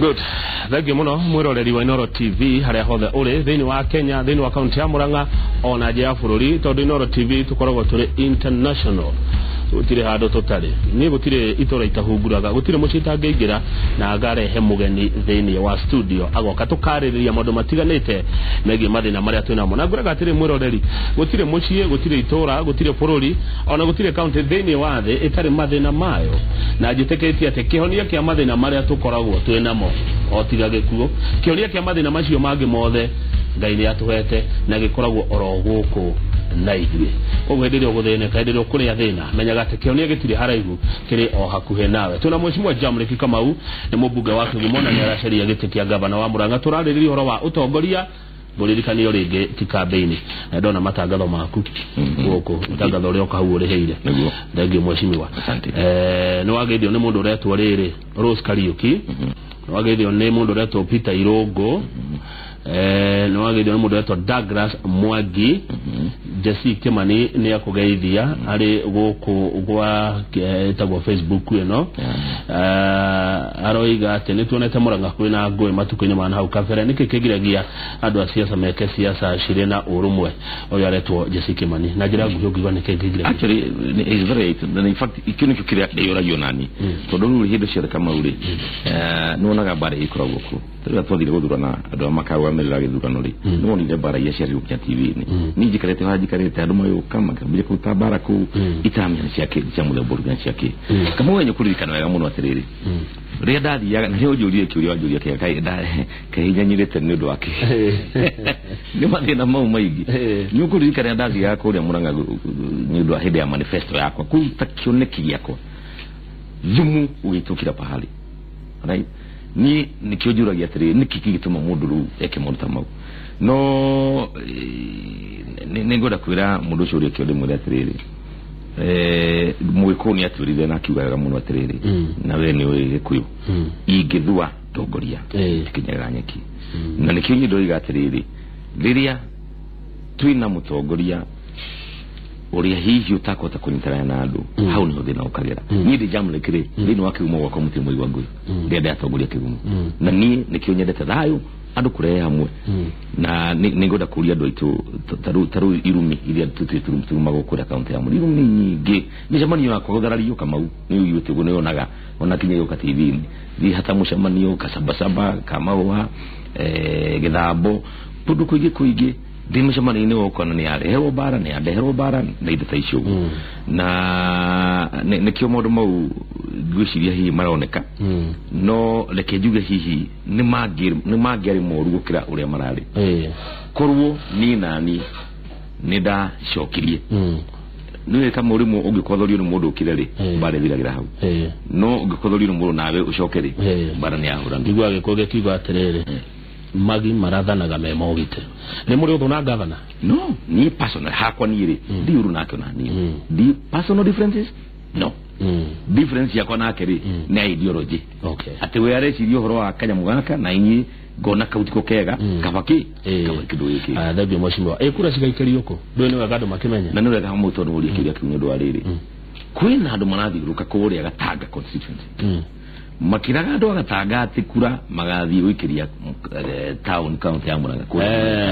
Good. Thank you muno mwiroreri wa Inoro TV haria hothe uri thini wa Kenya, thini wa kaunti ya Murang'a ona nja ya bururi, tondu Inoro TV tukoragwo turi international. Gutire handu tutari ni gutire itora itahunguraga, gutire mucita ngeingira na agarehe mugeni thini wa studio agoka tukaririria maundu matiganite megie mathina maria twina mo. Na nguraga atire mwiroreri, gutire mucie, gutire itora, gutire bururi, ona gutire kaunti thini wa thi itari mathina mayo, na njiteketie ati kihonia kia mathina maria tukoragwo twina mo otiga gikuo, kihonia kia mathina macio mangi mothe Ngai ni atuhete na gikoragwo oro guku na ithuĩ. Koguo hĩndĩ ĩrĩa ũgũthĩnĩka, hĩndĩ ĩrĩa ũkũrĩa thĩna, menyaga atĩ kĩhonia gĩtirĩ haraihu, kĩrĩ o hakuhĩ nawe. Tuna Mheshimiwa Jamreki Kamau nĩ mũmbunge wa Kĩgumo na nĩ aracaria gĩtĩ kĩa gavana wa Murang'a. Tũrarĩrĩria ũhoro wa ũtongoria, mũririkanio rĩngĩ ti kambĩini. Na ndona matangatho maku gũkũ, matangatho ũrĩa ũka hau ũrĩhĩire. Thengiũ Mheshimiwa. Nĩ wageithio nĩ mũndũ ũretwo rĩrĩ Rose Kariuki, nĩ wageithio nĩ mũndũ ũretwo Peter Irũngũ, nĩ wageithio nĩ mũndũ ũretwo Douglas Mwangi, Jesse Kimani nĩ akũgeithia arĩ gũkũ gwa etagwo Facebook ĩno. Aroiga atĩ nĩ tuonete Murang'a kwĩna ngũĩ matukũ-inĩ ma hau kabere, nĩkĩ kĩgiragia andũ a siasa meke siasa cirĩ na ũrũmwe. Ũyũ aretwo Jesse Kimani na njĩra nguhĩ ũkiuga nĩkĩ kĩgiragia. Actually is very right, and in fact ikinyu kĩrĩa ndĩyũragio nani tondũ rĩu hĩndĩ ciothe Kamau rĩ nĩwonaga mbara ikoragwo kuo. Rĩrĩa twathire gũthurana andũ makaũgamĩrĩra gĩthurano rĩ nĩwonire mbara iria ciarĩ gũkia TV-inĩ. Niĩ njikarĩte haha njikarĩte andũ magĩũka makambĩrĩria kũruta mbara kũu itamenya ciake cia mũthemba ũrĩkũ ciake. Kamau wenye kũririkana wega mũno atĩrĩrĩ, rĩrĩa ndathiaga na rĩo njũrie kĩũria wanjũria kahinyanyĩrĩte nĩ ũndũ wake nĩ mathĩna mau maingĩ. Nĩ ũkũririkana rĩrĩa ndathiaga kũrĩa Murang'a nĩ ũndũ wa hĩndĩ ya manifesto yakwa kũruta kĩoneki gĩakwa, thumu ũgĩtũkĩra pahali, right? Ni nikĩonjũragia atĩrĩrĩ nĩkĩ gĩgĩtũma mũndũ rĩu eke maũndũ ta mau. No nĩ ngwenda kwĩra mũndũ ũcio ũrĩa kĩonde mwĩra atĩrĩrĩ, mũgĩkũyũ nĩ atwĩrire na akiugaga mũno atĩrĩrĩ, na we nĩ ũĩ Gĩkũyũ, ingĩthua tongoria tikinyaga nyeki. Na nĩkĩo niĩ ndoiga atĩrĩrĩ, rĩrĩa twĩna mũtongoria ũrĩa hihi ũtakũhota kũnyitana na andũ, hau nĩho thĩna ũkagera. Niĩ ndĩ Jamreki rĩ, thĩinĩ wa Kĩgumo gwakwa mũtirĩ mũigua ngũĩ rĩrĩa ndatongoria Kĩgumo, na niĩ nĩkĩo nyendete thayũ, andũ kũrehe hamwe. Na nĩ ngwenda kũria andũ aitũ tarũ irumi iria turumagwo kũrĩa kaunti ya Murang'a, irumi nyingĩ mĩcemanio yakwa gũtharario Kamau nĩ ũiguĩte ũguo, nĩyonaga ona kinya gĩũka TV-inĩ thiĩ hata mũcemanio Kasabasaba, Kamahũa, Gĩthambo, kũndũ kũingĩ ndi mĩcemanio-inĩ wokona nĩ areherwo mbara, nĩ andeherwo mbara na indo ta icio. Na nĩkĩo maũndũ mau ngwĩciria hihi maroneka, no reke njuge hihi nĩ mangĩarĩ moru gũkĩra ũrĩa mararĩ. Korwo niĩ nani nĩ ndacokirie nĩ wĩka mũrimũ ũngĩkothorio nĩ mũndũ ũkire rĩ mbara ĩthiragĩra hau, no ũngĩkothorio nĩ mũndũ nawe ũcoke rĩ mbara nĩ yahũrana. Igua Gĩkũyũ gĩkiuga atĩrĩrĩ, magi marathanaga me mogite nĩ mũrĩ ũthũ na gavana. No niĩ personal hakwa niĩ rĩ ndiũru nake na niĩ di personal differences no difference yakwa nake rĩ nĩ ideology. Atĩ we areciria ũhoro wa kanyamũ gaka na inyuĩ ngona kautiko kega kabaki kĩndũ gĩkĩ. Thengiũ Mheshimiwa. Kura cigaikĩrio kũ? Ndũĩ nĩ wega andũ makĩmenya. Na nĩ wega hamwe tondũ ũrĩa kĩũria kĩu nĩ ũndũ wa rĩrĩ, kwĩna andũ marathiũrũrũka kũrĩa Gatanga constituency makiraga andũ a Gatanga atĩ kura magathiĩ gũikĩria town kaunti ya Murang'a.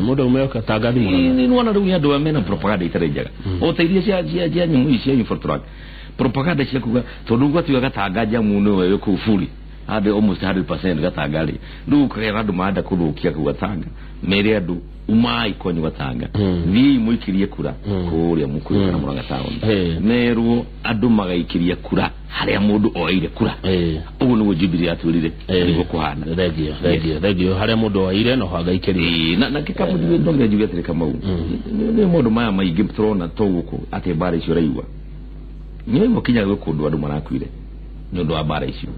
Mũndũ umeo Gatanga nĩ wona rĩu andũ mena propaganda itarĩ njega, o ta iria cia nyamũ ici cia Infotrak propaganda cia kuga tondũ gwatuga Gatanga jamu nĩ wewe kũu buri ade almost 100% Gatanga rĩ rĩu kũrĩa andũ maanda kũthũkia kũu Gatanga mere andũ umai kwenye Gatanga thiĩ mũikirie kura kũrĩa Mũkũyũ kana Murang'a town, merwo andũ magaikiria kura harĩa mũndũ oire kura. Ũguo nĩguo Jubilee atwĩrire nĩguo kũhana. Thegio harĩa mũndũ oire no hagaikiria na Kamau ndonge njuge atĩrĩ Kamau nĩ mũndũ maya maingĩ tũrona togũkũ atĩ mbara icio raigua nĩguo kinya gũkũndũ andũ marakuire nĩ ũndũ wa mbara icio.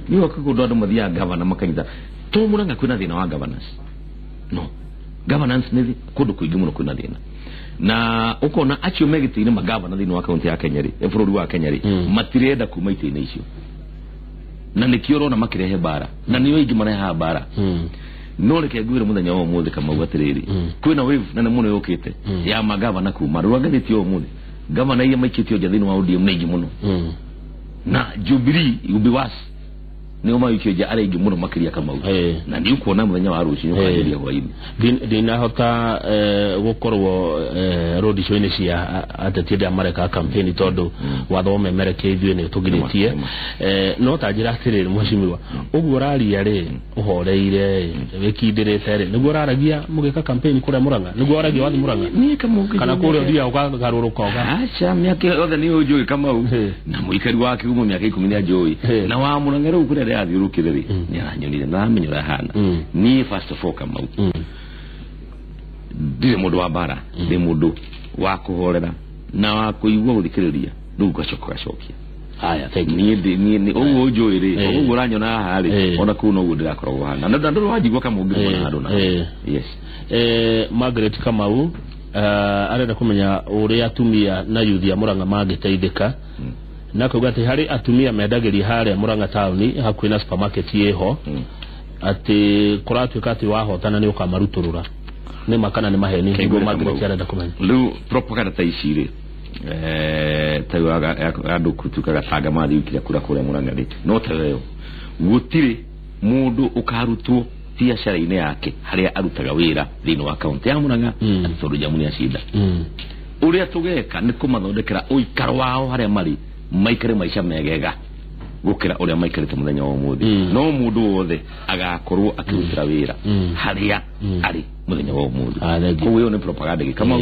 Nĩ wakũndũ andũ mathiaga gavana makanyita to Murang'a kwĩna thĩna wa governance. No governance nĩ kũndũ kũingĩ mũno kwĩna thĩna, na ũkona acio megĩtĩire magavana thĩinĩ wa kaunti ya Kenya rĩ bũrũri wa Kenya rĩ matirenda kuma itĩ-inĩ icio, na nĩkĩo ũrona makĩrehe mbara na nĩo aingĩ mareha mbara. No reke ngwĩre mũthenya wa ũmũthĩ Kamau atĩrĩrĩ, kwĩna wave nene mũno yũkĩte ya magavana kuma rũagathĩti o ũmũthĩ gavana iria maikĩtio nja thĩinĩ wa ODM nĩ aingĩ mũno, na Jubilee will be worse nio maikio arenge muno makiria Kamau na ni ukuona muthenya wa rucio nyokajiria kwa ini dina hota gukorwo road show ni cia atetide America campaign tondu wathome mereke ithue ni tugiritie no tanjira atiriri mwashimiwa uguo raria ri uhoreire wikindirite ri niguo raragia mugika campaign kure Muranga niguo aragia wathi Muranga ni Kamau kana kure ndia ugaruruka acha miake othe ni ujui Kamau na muikari wake umu miaka 10 ni ajui na wa Muranga ru kure ri athiurukire ri ni aranyonire na amenyora hana ni first of all Kamau ndire mundu wa bara ndi mundu wa kuhorera na wa kuigwa guthikiriria nduga cokoracokia haya thank you ni ugu njuiri ugu uranyona haha ri ona kuno ugu ndirakorwo hana na ndu wajigwa kama ungimona handu na yes Margaret Kamau arenda kumenya uria atumia na yuthi ya Muranga magiteithika na kuga ati hari atumia mendagiri hare Muranga town hakuhi na supermarket yeho ati kuratuika ati wahotana ni ukamaruturura ni makana ni maheni niguo Margaret arenda kumenya lu propaganda ta iciri tayo andu kutuka gataga mathi ukira kura Muranga ri no tayo gutire mundu ukarutwo biacara-ini yake haria arutaga wira thini wa county ya Muranga tondu jamu ni acida uria tugeka ni kumathondekera uikaro wao haria mari maikare maisha megega gukira uria maikarite muthenya wa umuthi no mundu wothe agakorwo akirutira wira haria ari muthenya wa umuthi kuyo ni propaganda kama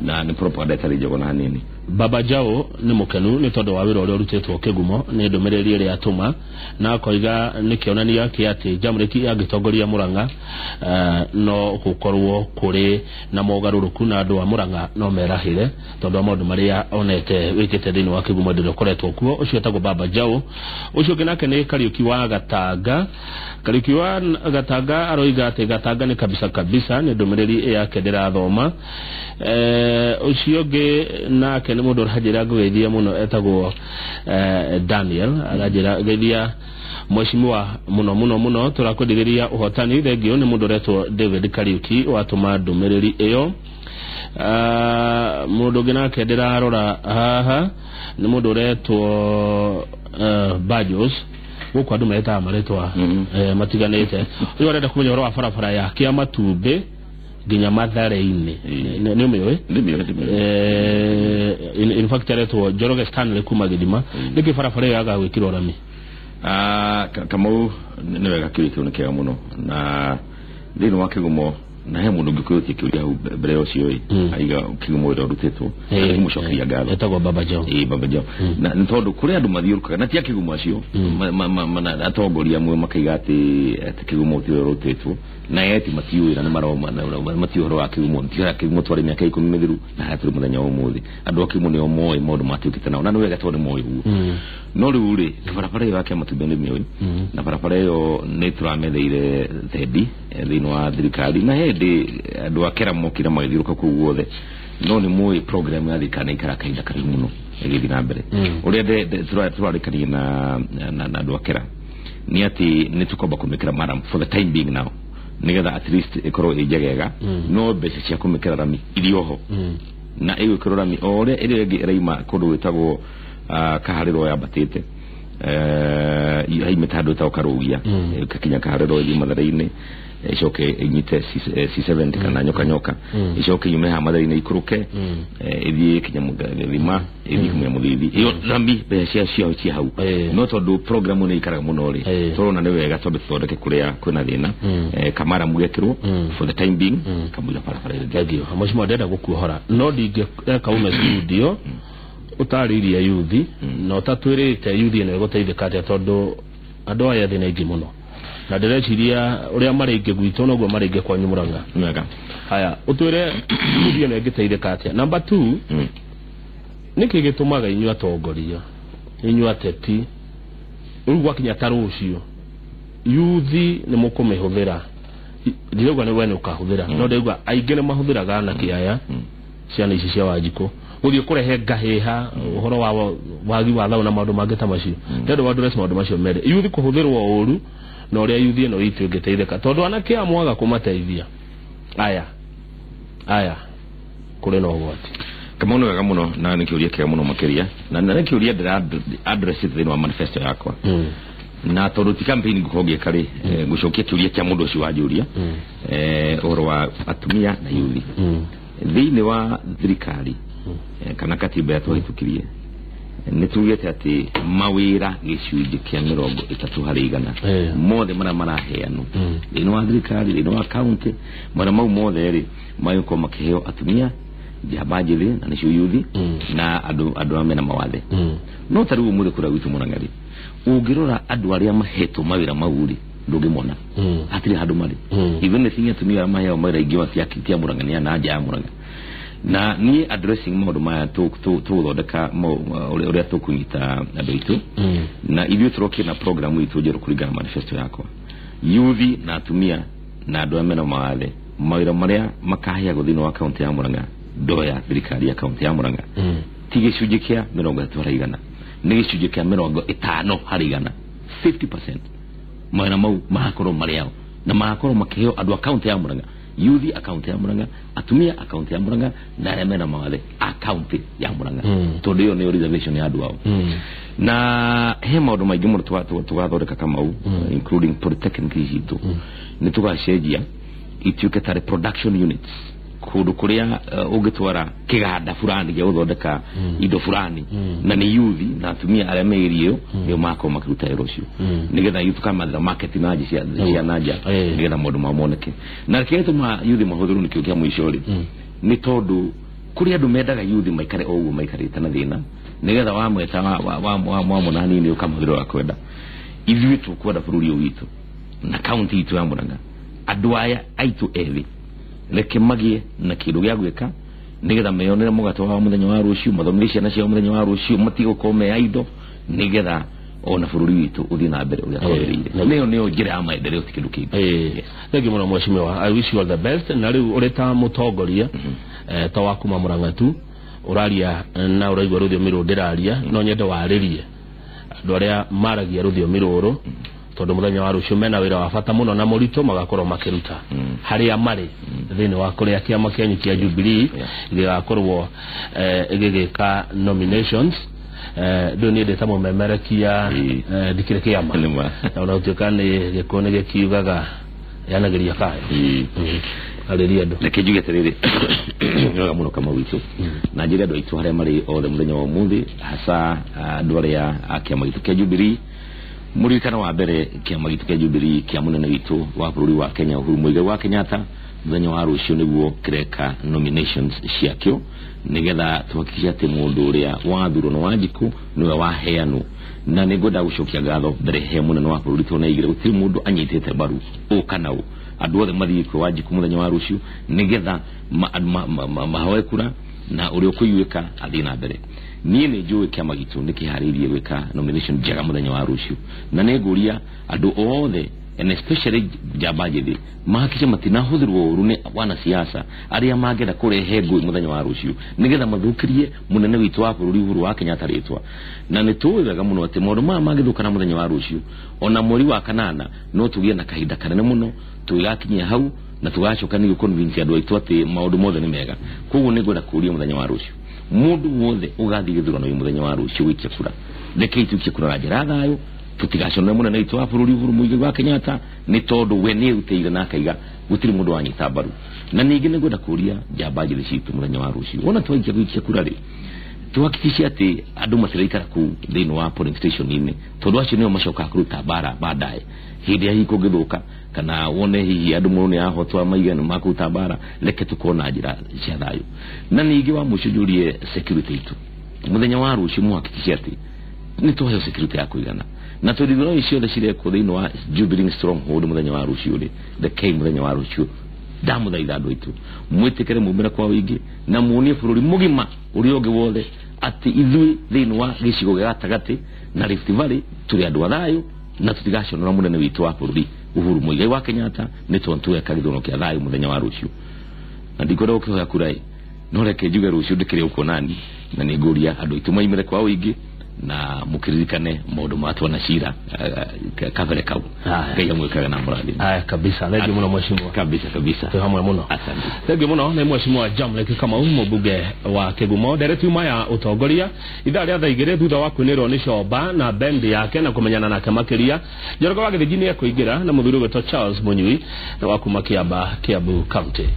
na ni propaganda tari jogona hanini Baba Jao ni mukenu ni tondu wa wira uria urutetwo Kigumo ni ndumiriri iri atuma na koiga ni kionania ki ati Jamreki agitongoria Muranga no gukorwo kuri na mogaruruku na andu wa Muranga no merahire tondu wa maundu maria onete wikite thini wa Kigumo ndiro koretwo kuo ucio etagwo Baba Jao ucio kinake ni Kariuki wa Gatanga Kariuki wa Gatanga aroiga ati Gatanga ni kabisa ni ndumiriri yake ndirathoma ucio ge na ni mundu rajira gwethia muno etagwo Daniel arajira geithia mweshimiwa muno turakudigiria uhotani thegio ni mundu retwo David Kariuki watuma ndumiriri iyo mundu ginake ndirarora haha ni mundu retwo Bajos guko andu meta amaretwa matiganete uyu arenda kumenya ro barabara ya kia Matumbi ginya Mathare-ini ni umewe in fact aretwo Joroge Stanley kuma Gidima niki barabara ya ga gwikira rami Kamau ni wega kirikio ni kega muno na thini wa Kigumo na he mundu ngikuyotie kiuria mbere ucio aiga Kigumo ndo rutetwo ni mucokia ngatho etagwo Baba Jao Baba Jao na ntondu kuri andu mathiurukaga na tia Kigumo acio atongoria amwe makaiga ati Kigumo ti rutetwo na yeti matiuira ni maroma matiuhoro wa Kigumo tia Kigumo twari miaka 10 mithiru na haturi muthenya wa umuthi andu Kigumo ni omoe modu matiukite nao na ni wega tondu moe huo no riu ri barabara yo yake Matumbi ni mioi na barabara yo ni turametheire thedi thini wa thirikari na hindi andu akera mokira magithiruka ku guothe no ni moe program ya thirikari ikara kainda kari muno igithi na mbere uria turarikania na andu akera ni ati ni tukomba kumikira maram for the time being now nigetha at least ikoro ijegega no bese cia kumikira rami ilioho na iyo ikoro rami ore ile reima kundu witagwo kahariro ya batete hai metado ta okarugia kakinya kahariro ili Mathare-ini icoke inyite C7 kana nyoka icoke yume ha Mathare-ini ikuruke ithie kinya muthima ithie kumya muthithi iyo rami becia cia hau no tondu program ni ikaraga muno ri torona ni wega tondu thondeke kuria kwina thina kamara mugekirwo for the time being kamuya parapara ndio amashimo ndenda gukuhora no ndinge kaume studio utariria yuthi no tatwirite yuthi ne guteithika ati tondu andu aya thina ingi muno na ndireciria uria marenge gwito noguo marenge kwa Muranga mwega haya utwire yuthi ne giteithika ati number 2 niki gitumaga inyu atongoria inyu ateti urugwa kinya tarucio yuthi ni mukumihũthĩra ndirauga ni wene ukahuthira no ndauga aingĩ ni mahũthĩraga na kiaya ciana ici cia Wanjikũ guthie kurehe ngahiha uhoro wa wagi wa thauna maundu mangĩ ta macio ndio wandu resi maundu macio mere yuthi kuhuthirwo uru na uria yuthi no itu ngeteitheka tondu anake amwaga kumateithia aya kuri no gwati kama uno wega muno na nikiuria kega muno makiria na nikiuria ndira address thini wa manifesto yakwa na tondu ti campaign ngukogie kare gucokia kiuria kia mundu ucio wajuria oro wa atumia na yuthi thiini wa thirikari kana katiba yatwahitukirie nitugete ati mawira gicunji kia 30% mothe maraheanu thiini wa thirikari thiini wa county mau mothe ri mayuko makiheo atumia jabajili na nicio yuthi na andu amena mawathe no tariu muthe kura witu Murang'a ungirora andu aria maheto mawira mauri ndungimona atiri handu mari even sinya tumia maheo mawira ingiwa cia Murang'a na nja ya Murang'a na ni addressing maundu maya tu thondeka uria tukunyita andu itu na ithuĩ turokia na program itu njeru kuringana manifesto yakwa yuthi na atumia na andu amena mawathe mawira maria makaheagwo thiini wa county ya Murang'a ndoya thirikari ya county ya Murang'a ti gicunji kia 30% ni gicunji kia 50% 50% mawira mau makorwo mariao na makorwo makiheo andu account ya Murang'a yuthi account ya Murang'a atumia account ya Murang'a na arĩa mena mawathe account ya Murang'a tondu iyo ni reservation ya andu ao na he maundu maingi muno tugathondeka kamau including polytechnic itu ni tugacenjia ituike tare production units kundu kuria ungitwara kiganda fulani gya guthondeka indo fulani na ni yuthi na atumia arĩa meirio nio mako makiruta wĩra ũcio nigetha yuthi kama the market na nji cia nanja nigetha maundu mamoneke na kĩtũma yuthi mahũthĩrwo nĩ kĩo kĩa mũico ri ni tondu kuri andu mendaga yuthi maikare o ũguo maikarĩte na thĩna nigetha wamweta wa mũnani ni ũkamũthĩra wa kwenda ithuĩ tũkwenda bũrũri ũyũ witũ na county itu ya Murang'a andu aya aitu ethi reke magie na kindu gya gwika nigetha meyonere mugato wa muthenya wa ruciu mathomithe ciana cia muthenya wa ruciu matigo kome aido nigetha ona bururi witu uthi na mbere uria kwagirire niyo njira ya maendeleo tikindu kingi thank you muno mheshimiwa. I wish you all the best na riu ureta mutongoria ta wa kuma Murang'a tu uraria na uraigwa ruthiomi ru ndiraria no nyende waririe andu aria maragia ruthiomi ruru tondu muthenya wa rucio mena wira wa bata muno na murito magakorwo makiruta haria mari thiini wa kuria kiama kianyu kia Jubilee gigakorwo igigika nominations doni de tamo memerekia dikire kiama na unatuka ni gikone gikiugaga yanagiria kai aleria ndo lekejuge terere nyoga muno kama witu na njira ndo itu haria mari othe muthenya wa muthi hasa andu aria kiama gitu kia Jubilee muririkana wa mbere kiama gitu kia Jubilee kia munene witu wa bururi wa Kenya Uhuru Muigai wa Kenyatta muthenya wa rucio niguo kireka nominations ciakio nigetha tuhakikisha ati mundu uria wathurwo no Wanjiku niwe waheanu na nigwenda gucokia ngatho mbere he munene wa bururi tona igire gutiri mundu anyitite baru ukana u andu othe mathii kwa Wanjiku muthenya wa rucio nigetha mahoe kura na uria kuyuika athina mbere nie ne njui kiama gitu nikiharirie gwika nomination njega muthenya wa rucio na neguria andu othe and especially jabajithi mahakisha matina huthirwo uru ni wana siasa aria magera kurehe ngui muthenya wa rucio nigetha mathukirie munene witu wa bururi Uhuru wa Kenyatta ritwa na nituwega muno ati maundu ma magithukana muthenya wa rucio ona mweri wa kanana no tugie na kahinda kanene muno tugakinyia hau na tugacoka ni convince andu aitu ati maundu mothe ni mega koguo nigwenda kuria muthenya wa rucio mundu wothe ugathi githurano muthenya wa rucio wikia kura reke itukie kura na njira thayo tutigacone munene witu wa bururi Uhuru Muigai wa Kenyatta ni tondu we ni uteire na kaiga gutiri mundu wanyita baru na ningi nigwenda kuria jabajithi citu muthenya wa rucio ona twaikia wikia kura ri tuhakikishe ati andu matiraikara ku thiini wa polling station ine tondu acio nio macoka kuruta bara baadaye hindi ya hiko githuka kana wone hihi andu muno ni ahotwa maigano makuruta bara reke tukona njira cia thayo na ningi wa mucujurie security itu muthenya wa rucio muhakikishe ati ni tuhe security ya kuigana na tudithiro icio the cireko thiini wa Jubilee Stronghold muthenya wa rucio ri the K muthenya wa rucio ndamuthaitha andu aitu mwitikire mumira kwa wingi na muonie bururi mugima uri ungi wothe ati ithui thiini wa gicigo gia gatagati na Rift Valley turi andu athayo na tutigaconora munene witu wa bururi Uhuru Muigai wa Kenyatta ni tontu eka githono kia thayo muthenya wa rucio na ndikora ukihoya kurai no reke njuge rucio ndikire uko nani na niguria andu aitu maimire kwa wingi na mukiririkane maundu matwa na cira kabere kau ngai mwikaga na muradi kabisa thengio muno mheshimiwa kabisa hamwe muno asante thengio muno ni mheshimiwa Jamlek Kamau mbunge wa Kigumo nderetiuma ya utongoria ithaa ria thaigire thutha wa kwinirwo ni Coba na bendi yake na kumenyana nake makiria Njoroge wa Githijini ekuingira na muthuri wetwo Charles Munyui wa kuma Kiambu County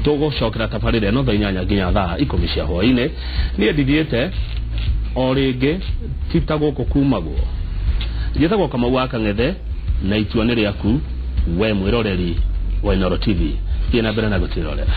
tugucokera tabarire no thaa 8 nginya thaa 10 cia hwaini ni ndithiete orege titago kukumagwo jetagwo Kamau wa Kang'ethe na itua ni riaku we mwiroreri wa Inooro TV ina mbere na gutirorera